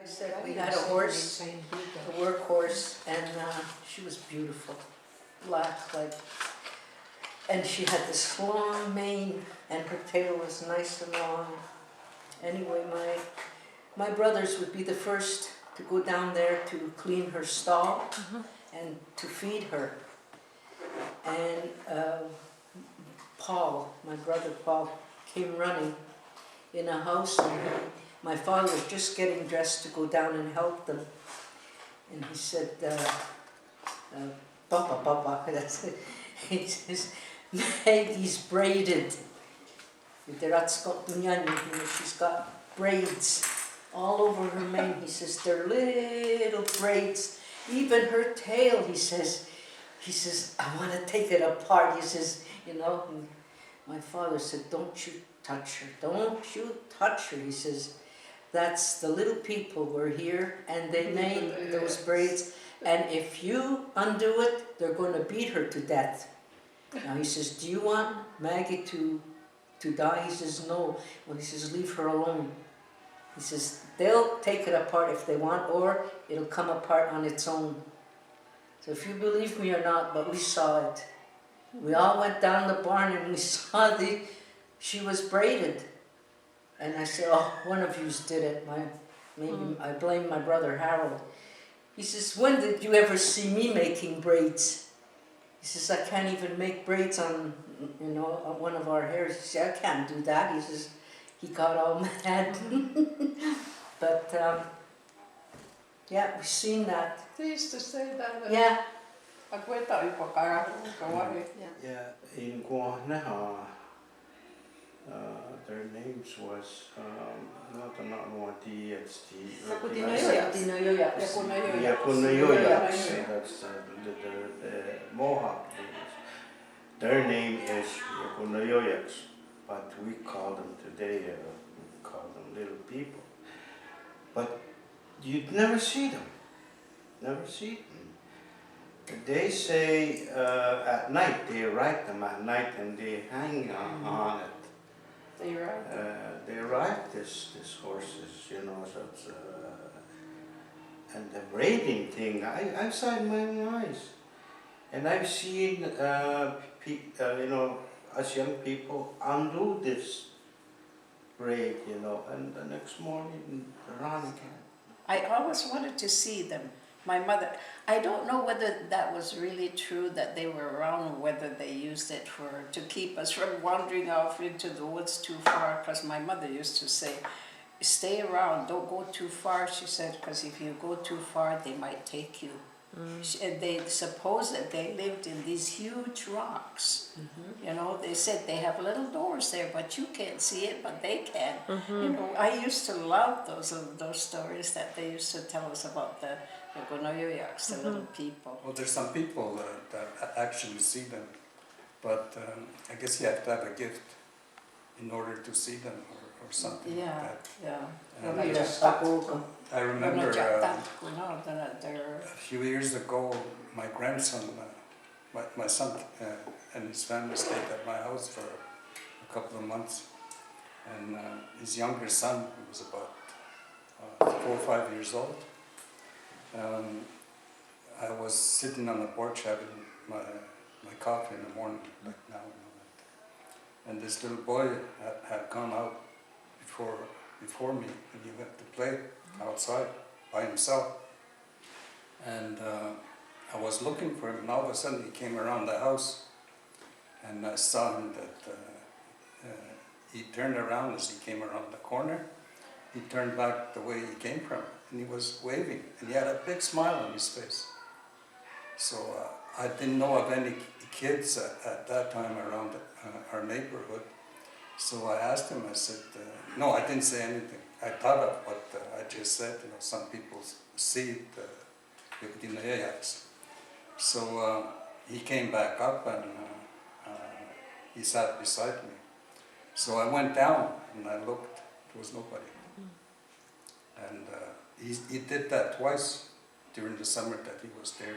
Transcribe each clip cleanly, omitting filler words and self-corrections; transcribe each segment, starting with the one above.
I said we had a horse, a work horse, and she was beautiful, black, like, and she had this long mane, and her tail was nice and long. Anyway, my brothers would be the first to go down there to clean her stall and to feed her. And Paul, my brother Paul, came running in a house, and my father was just getting dressed to go down and help them. And he said, Papa, that's it. He says, Maggie's braided. She's got braids all over her mane. He says, they're little braids. Even her tail, he says, I want to take it apart. He says, you know, and my father said, don't you touch her. Don't you touch her. He says, that's the little people were here and they made those braids. And if you undo it, they're going to beat her to death. Now he says, do you want Maggie to die? He says, no. Well, he says, leave her alone. He says, they'll take it apart if they want, or it'll come apart on its own. So if you believe me or not, but we saw it. We all went down the barn and we saw she was braided. And I said, oh, one of yous did it. Maybe I blame my brother Harold. He says, when did you ever see me making braids? He says, I can't even make braids on, on one of our hairs. He said, I can't do that. He says, he got all mad. But, yeah, we've seen that. They used to say that. Yeah. Yeah, in Skawennati, their names was not AHTF. Iakotinenióia'ks-The, that's the Mohawk names. Their name is Iakotinenióia'ks, but we call them today, we call them little people. But you'd never see them, never see them. They say at night, they write them at night and they hang on it. They ride this horses, so it's, and the braiding thing, I've saw it in my own eyes. And I've seen, us young people undo this braid, and the next morning they're on again. I always wanted to see them. My mother, I don't know whether that was really true that they were around or whether they used it to keep us from wandering off into the woods too far, because my mother used to say, stay around, don't go too far, she said, because if you go too far they might take you. They suppose that they lived in these huge rocks. They said they have little doors there, but you can't see it, but they can. I used to love those stories that they used to tell us about the Iakotinenióia'ks, the little people. Well, there's some people that actually see them, but I guess you have to have a gift in order to see them or something like that. I remember a few years ago, my grandson, my son and his family stayed at my house for a couple of months, and his younger son, who was about 4 or 5 years old, I was sitting on the porch having my coffee in the morning, like now, and this little boy had gone out before me, and he went to play outside by himself. And I was looking for him, and all of a sudden he came around the house, and I saw him that he turned around as he came around the corner. He turned back the way he came from, and he was waving, and he had a big smile on his face. So I didn't know of any kids at that time around our neighborhood. So I asked him, I said, no, I didn't say anything. I thought of what I just said, some people see the Iakotinenióia'ks. So he came back up and he sat beside me. So I went down and I looked, there was nobody. And he did that twice during the summer that he was there.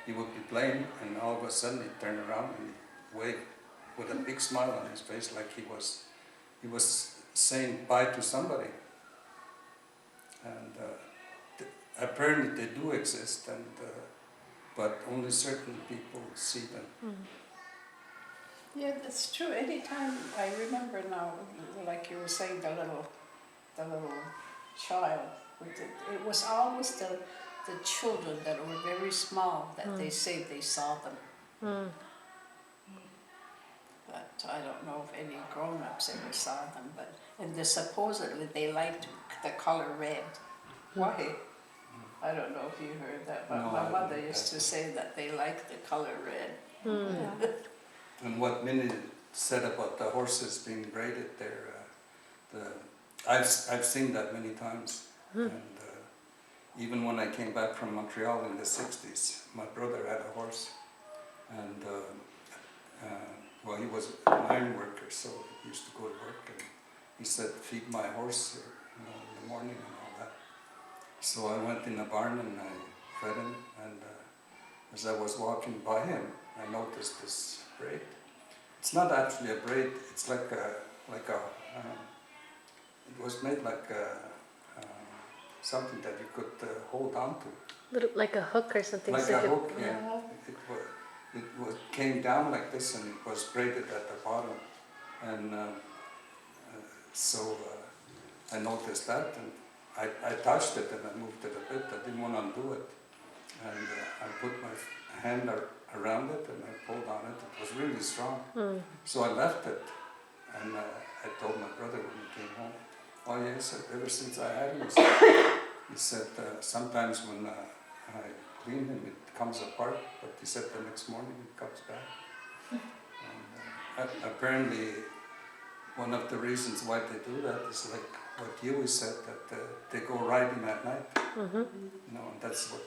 He would be playing, and all of a sudden he'd turn around and he'd wave with a big smile on his face, like he was saying bye to somebody. And apparently they do exist, and but only certain people see them. Yeah, that's true. Anytime I remember now, like you were saying, the little child. It was always the children that were very small that they say they saw them. But I don't know if any grown-ups ever saw them. And supposedly they liked the color red. Why? I don't know if you heard that, but No, my I mother didn't. used to say that they liked the color red. And what Minnie said about the horses being braided there, I've seen that many times. And even when I came back from Montreal in the 60s, my brother had a horse. And well, he was an iron worker, so he used to go to work. And he said, feed my horse in the morning and all that. So I went in the barn and I fed him. And as I was walking by him, I noticed this braid. It's not actually a braid. It's like it was made like something that you could hold on to. Like a hook or something. Like so a hook, yeah. It came down like this, and it was braided at the bottom. And so I noticed that, and I touched it and I moved it a bit. I didn't want to undo it. And I put my hand around it and I pulled on it. It was really strong. So I left it, and I told my brother when he came home, oh yeah, he said, ever since I had him, he said sometimes when I clean him it comes apart, but he said the next morning it comes back. And apparently one of the reasons why they do that is like what Hugh said, that they go riding at night. You know, and that's what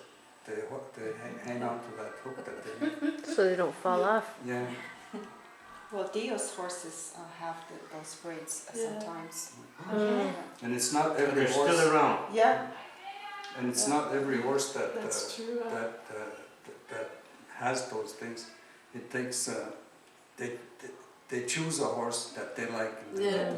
they hang on to that hook that they make. So they don't fall off. Yeah. Well, Dio's horses have those braids sometimes. And it's not every They're horse. still around. Yeah, And it's not every horse that That's true. that has those things. It takes they choose a horse that they like and they Yeah. do